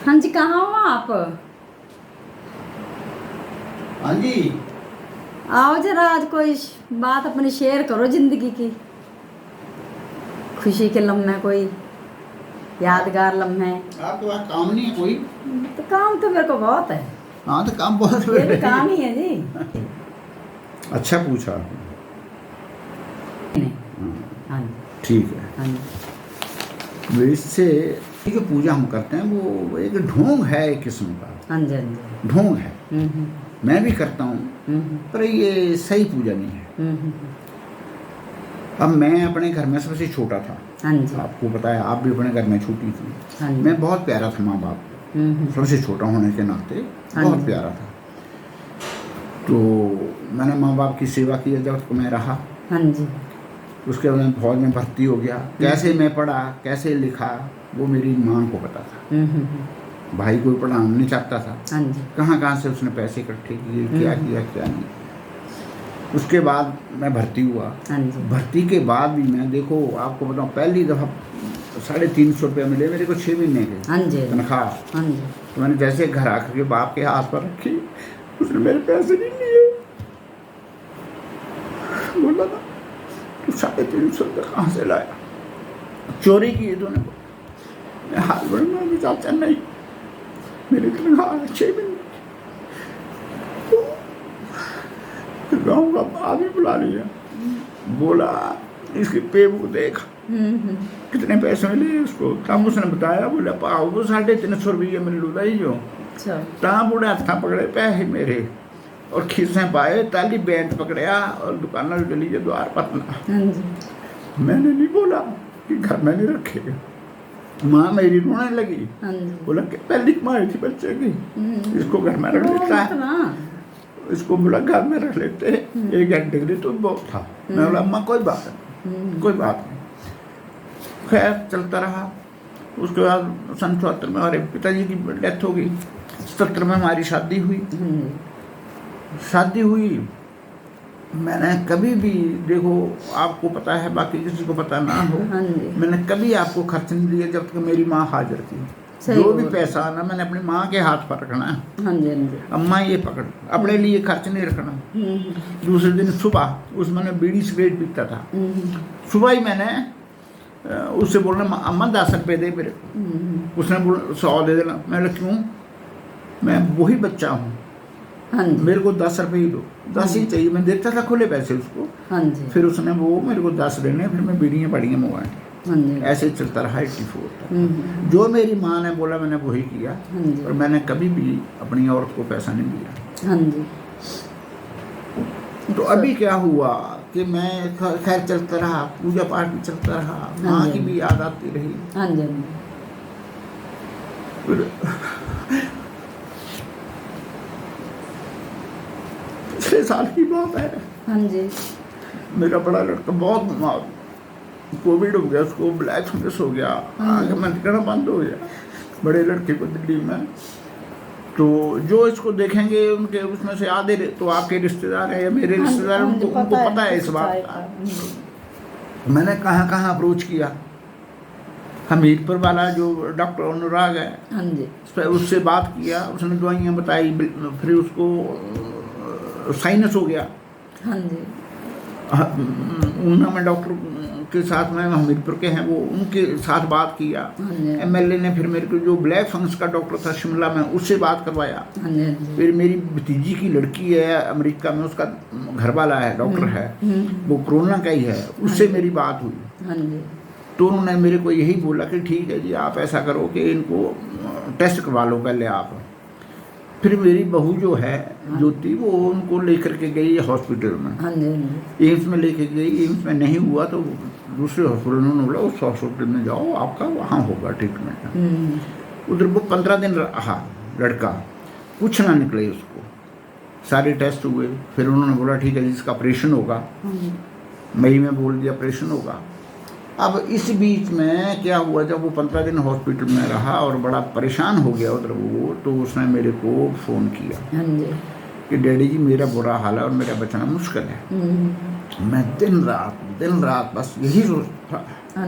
हाँ जी, कहाँ हो आप? हाँ जी। आओ जरा, आज कोई बात अपनी शेयर करो जिंदगी की, खुशी के लम्हे, कोई यादगार लम्हे। आपके पास काम नहीं है कोई? तो काम तो मेरे को बहुत है। हाँ तो काम बहुत ये भी काम ही है जी। अच्छा पूछा आपने। हाँ जी, ठीक है। हाँ जी, वैसे जो पूजा हम करते हैं वो एक ढोंग है, एक किस्म का हाँ जी, हाँ जी। ढोंग है। मैं भी करता हूँ, पर ये सही पूजा नहीं है। अब मैं अपने घर में सबसे छोटा था। हाँ जी, आपको पता है, आप भी अपने घर में छोटी थी। हाँ जी। मैं बहुत प्यारा था माँ बाप को, सबसे छोटा होने के नाते हाँ बहुत जी। प्यारा था। तो मैंने माँ बाप की सेवा की जब तक मैं रहा। हाँ जी, उसके बाद मैं फौज में भर्ती हो गया। कैसे मैं पढ़ा, कैसे लिखा, वो मेरी माँ को पता था। भाई कोई पढ़ाना नहीं चाहता था। हाँ जी, कहाँ से उसने पैसे इकट्ठे किए, क्या किया क्या नहीं। उसके बाद मैं भर्ती हुआ। हाँ जी, भर्ती के बाद भी मैं, देखो आपको बताऊँ, पहली दफ़ा 350 रुपये मिले मेरे को 6 महीने के हाँ जी, तनख्वाह। हाँ जी। तो मैंने जैसे घर आकर के बाप के हाथ पर रखी, उसने मेरे पैसे नहीं लिए। बोला ना तू 350 रुपये कहाँ से लाया, चोरी किए तूने? मैं हाथ बढ़ना भी चाहता नहीं, मेरी तनख्वाह 6 महीने। गाँव का आदमी बुला लिया, बोला इसकी पेबू देख कितने पैसे मिले उसको। तब उसने बताया, बोला पाओ वो 350 रुपये मिल ही जो। अच्छा। ता बुढ़े हथा पकड़े पैसे मेरे और खीसे पाए, ताली बैंड पकड़या और दुकान चली जो द्वार पतना। हाँ जी, मैंने नहीं बोला कि घर में नहीं रखे। माँ मेरी रोने लगी। हाँ जी। बोला कि पहली कमाई थी बच्चे की, इसको घर में रख लेता है, इसको बोला घर में रख लेते, 1 घंटे के लिए तो बहुत था। मैं बोला अम्मा कोई बात नहीं, कोई बात नहीं। खैर चलता रहा। उसके बाद सन 74 में हमारे पिताजी की डेथ हो गई। 77 में हमारी शादी हुई। शादी हुई। मैंने कभी भी, देखो आपको पता है, बाकी किसी को पता ना हो, हाँ जी। मैंने कभी आपको खर्च नहीं दिया जब तक मेरी माँ हाजिर थी। सही जो भी बोल। पैसा आना मैंने अपनी माँ के हाथ पर रखना है। हाँ जी, हाँ जी। अम्मा ये पकड़, अपने लिए खर्च नहीं रखना। दूसरे दिन सुबह उसमें मैं बीड़ी सिगरेट पीता था। सुबह ही मैंने उससे बोलना, अम्मा 10 रुपये दे मेरे को। उसने बोला 100 दे देना। मैं बोला क्यों, मैं वही बच्चा हूँ, हाँ जी, मेरे को 10 रुपये ही दो, 10 ही चाहिए। मैं देता था खुले पैसे उसको। हाँ जी, फिर उसने वो मेरे को 10 देने, फिर मैं बीड़ियाँ बाड़ियाँ मंगवाई। हाँ जी। ऐसे ही चलता रहा 84 तक। जो मेरी माँ ने बोला मैंने वही किया। हाँ जी, और मैंने कभी भी अपनी औरत को पैसा नहीं दिया। हाँ जी। तो अभी क्या हुआ कि मैं खैर चलता रहा, पूजा पाठ भी चलता रहा, माँ की भी याद आती रही। हाँ जी, हाँ जी। फिर 6 साल की बात है। हाँ जी, मेरा बड़ा लड़का बहुत बीमार, कोविड हो गया, उसको ब्लैक फंगस हो गया, आगे मन करना बंद हो गया बड़े लड़के को दिल्ली में। तो जो इसको देखेंगे उनके उसमें से आधे तो आपके रिश्तेदार हैं या मेरे रिश्तेदार, उनको पता है इस बात का। मैंने कहाँ अप्रोच किया। हमीरपुर वाला जो डॉक्टर अनुराग है, हाँ जी, उससे बात किया, उसने दवाइयाँ बताई। फिर उसको साइनस हो गया। हाँ जी, ऊना में डॉक्टर के साथ में हमीरपुर के हैं, वो उनके साथ बात किया। एमएलए ने फिर मेरे को जो ब्लैक फंगस का डॉक्टर था शिमला में, उससे बात करवाया। हाँ जी। फिर मेरी भतीजी की लड़की है अमेरिका में, उसका घर वाला है डॉक्टर है, वो कोरोना का ही है, उससे मेरी बात हुई। हाँ जी, तो उन्होंने मेरे को यही बोला कि ठीक है जी, आप ऐसा करो कि इनको टेस्ट करवा लो पहले आप। फिर मेरी बहू जो है ज्योति, वो उनको लेकर के गई हॉस्पिटल में। हाँ जी, एम्स में लेके गई। एम्स में नहीं हुआ तो दूसरे हॉस्पिटल में बोला उस हॉस्पिटल में जाओ, आपका वहाँ होगा ट्रीटमेंट। उधर वो 15 दिन रहा लड़का, कुछ ना निकले उसको, सारे टेस्ट हुए। फिर उन्होंने बोला ठीक है जिसका ऑपरेशन होगा, मई में बोल दिया ऑपरेशन होगा। अब इस बीच में क्या हुआ, जब वो 15 दिन हॉस्पिटल में रहा और बड़ा परेशान हो गया उधर वो, तो उसने मेरे को फ़ोन किया कि डैडी जी मेरा बुरा हाल है और मेरा बचना मुश्किल है। मैं दिन रात बस यही सोचता था।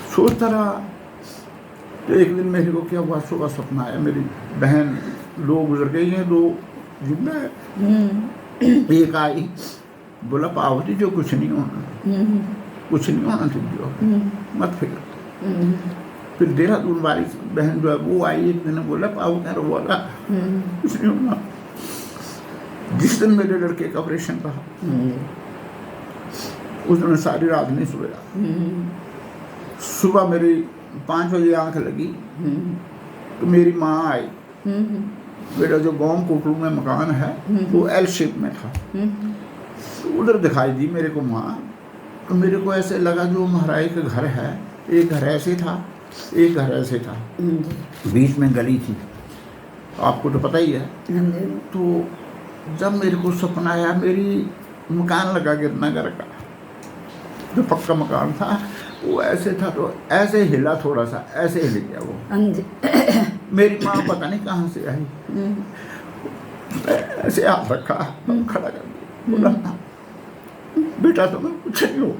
सोचता रहा। तो एक दिन मेरे को क्या हुआ, सुबह सपना आया, मेरी बहन 2 गुजर गई हैं, 2 जिंदा है। एक आई, बोला पावती जो कुछ नहीं होना, कुछ नहीं होना तुम जो, मत फिक्र। फिर देहरादून वाली बहन जो है वो आई एक दिन, बोला पाव क्या बोला कुछ नहीं होना। जिस दिन मेरे लड़के का ऑपरेशन रहा उस दिन सारी रात नहीं सोया। सुबह मेरी 5 बजे आंख लगी तो मेरी माँ आई। मेरा जो गाँव कोटरू में मकान है वो एल शेप में था, तो उधर दिखाई दी मेरे को माँ। तो मेरे को ऐसे लगा जो महाराज का घर है, एक घर ऐसे था, एक घर ऐसे था, बीच में गली थी, आपको तो पता ही है। तो जब मेरे को सपना आया, मेरी मकान लगा गिरना घर का, जो पक्का मकान था वो ऐसे था, तो ऐसे हिला थोड़ा सा, ऐसे हिल गया वो। मेरी माँ पता नहीं कहाँ से आई, ऐसे हाथ रखा, खड़ा कर दिया, बोला बेटा तुम्हें कुछ नहीं हो,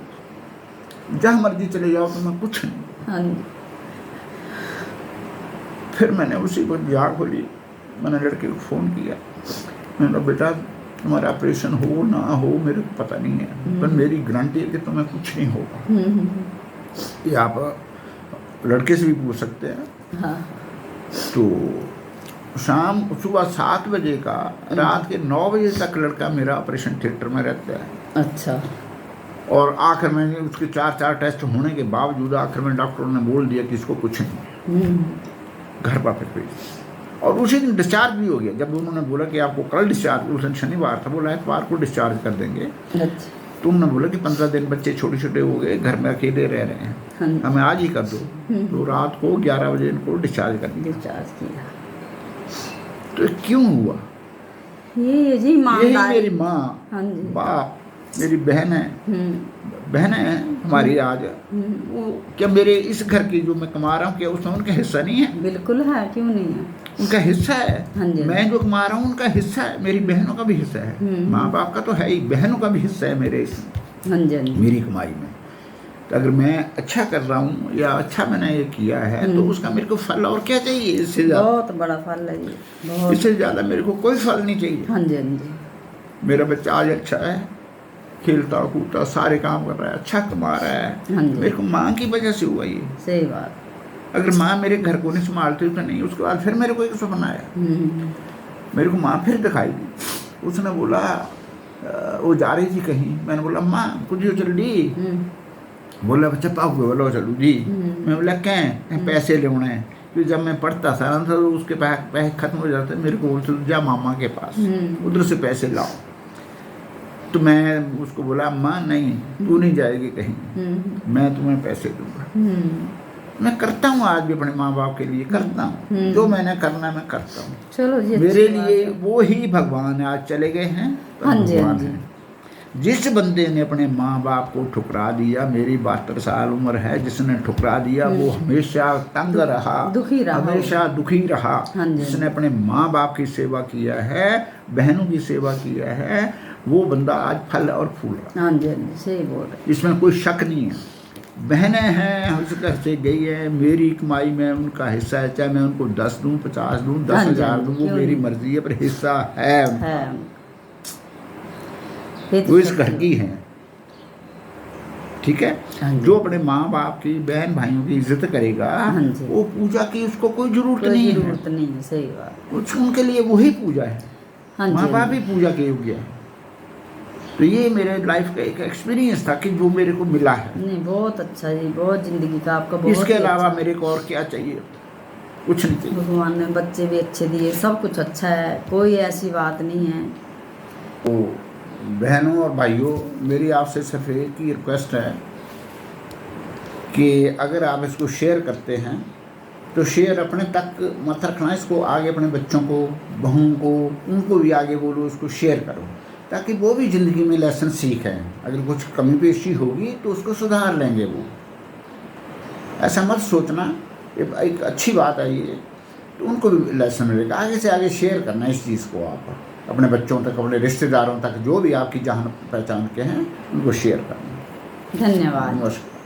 जहाँ मर्जी चले जाओ, तुम्हें कुछ नहीं। फिर मैंने उसी को जाग खोली, मैंने लड़के को फ़ोन किया, मैंने कहा बेटा तुम्हारा ऑपरेशन हो ना हो मेरे को पता नहीं है, पर मेरी गारंटी है कि तुम्हें कुछ नहीं होगा। ये आप लड़के से भी पूछ सकते हैं। हाँ। तो सुबह 7 बजे का रात के 9 बजे तक लड़का मेरा ऑपरेशन थिएटर में रहता है। अच्छा। और आखिर में उसके 4 टेस्ट होने के बावजूद आखिर में डॉक्टरों ने बोल दिया कि इसको कुछ नहीं, घर पर फिर। और उसी दिन डिस्चार्ज भी हो गया। जब उन्होंने बोला कि आपको कल डिस्चार्ज, उस दिन शनिवार था, बोला इतवार को डिस्चार्ज कर देंगे। अच्छा। तो उन्होंने बोला कि 15 दिन बच्चे छोटे छोटे हो गए, घर में अकेले रह रहे हैं, हमें आज ही कर दो। तो रात को 11 बजे इनको डिस्चार्ज कर दिया। डिस्चार्ज किया। तो क्यों हुआ? ये जी यही मेरी माँ, बाप, मेरी बहन है, बहन है हमारी आज, वो क्या मेरे इस घर की जो मैं कमा रहा हूँ क्या उसमें उनका हिस्सा नहीं है? बिल्कुल है, क्यों नहीं है, उनका हिस्सा है। मैं जो कमा रहा हूँ उनका हिस्सा है, मेरी बहनों का भी हिस्सा है, माँ बाप का तो है ही, बहनों का भी हिस्सा है मेरे इसमें, मेरी कमाई में। तो अगर मैं अच्छा कर रहा हूँ या अच्छा मैंने ये किया है तो उसका मेरे को फल और क्या चाहिए? इससे ज़्यादा बहुत बड़ा फल है ये, इससे ज़्यादा मेरे को कोई फल नहीं चाहिए। हाँ जी, हाँ जी। मेरा बच्चा आज अच्छा है, खेलता कूदता सारे काम कर रहा है, अच्छा कमा रहा है। हाँ, मेरे को माँ की वजह से हुआ ये। सही बात। अगर माँ मेरे घर को नहीं संभालती तो नहीं। उसके बाद फिर मेरे को एक सपना आया, मेरे को माँ फिर दिखाई दी। उसने बोला वो जा रही थी कहीं, मैंने बोला माँ कुछ चल दी, बोला बच्चा पाओ, बोला चलू जी। मैं बोला क्या पैसे लेने हैं, क्योंकि जब मैं पढ़ता था तो उसके पैसे खत्म हो जाते, मेरे को बोलते जा मामा के पास, उधर से पैसे लाओ। तो मैं उसको बोला माँ नहीं, तू नहीं जाएगी कहीं, मैं तुम्हें पैसे दूंगा। मैं करता हूँ आज भी अपने माँ बाप के लिए करता हूँ, जो मैंने करना मैं करता हूँ। चलो जी, मेरे लिए वो ही भगवान है। आज चले गए हैं, भगवान है। जिस बंदे ने अपने माँ बाप को ठुकरा दिया, मेरी 72 साल उम्र है, जिसने ठुकरा दिया वो हमेशा तंग रहा, दुखी रहा, हमेशा दुखी रहा। जिसने अपने माँ बाप की सेवा किया है, बहनों की सेवा किया है, वो बंदा आज फल और फूल रहा। हाँ जी, सही बोल रहे, इसमें कोई शक नहीं है। बहनें हैं उस घर से गई है, मेरी कमाई में उनका हिस्सा है, चाहे मैं उनको 10 दूँ, 50 दूँ, 10,000 दूँ, वो मेरी मर्जी है, पर हिस्सा है। वो इस घर की है, ठीक है। जो अपने माँ बाप की, बहन भाइयों की इज्जत करेगा, वो पूजा की उसको कोई जरूरत नहीं है। सही बात। उनके लिए वही पूजा है, माँ बाप ही पूजा के योग्य है। तो ये मेरे लाइफ का एक एक्सपीरियंस था कि जो मेरे को मिला है। नहीं, बहुत अच्छा जी, बहुत जिंदगी का आपका बहुत। इसके अलावा मेरे को और क्या चाहिए? कुछ नहीं चाहिए। भगवान ने बच्चे भी अच्छे दिए, सब कुछ अच्छा है, कोई ऐसी बात नहीं है। तो बहनों और भाइयों, मेरी आपसे सिर्फ एक ही रिक्वेस्ट है कि अगर आप इसको शेयर करते हैं तो शेयर अपने तक मत रखना, इसको आगे अपने बच्चों को, बहुओं को, उनको भी आगे बोलो, इसको शेयर करो, ताकि वो भी ज़िंदगी में लेसन सीखें। अगर कुछ कमी पेशी होगी तो उसको सुधार लेंगे वो। ऐसा मत सोचना, एक अच्छी बात है ये, तो उनको भी लेसन मिलेगा। आगे से आगे शेयर करना इस चीज़ को, आप अपने बच्चों तक, अपने रिश्तेदारों तक, जो भी आपकी जान पहचान के हैं, उनको शेयर करना। धन्यवाद। नमस्कार।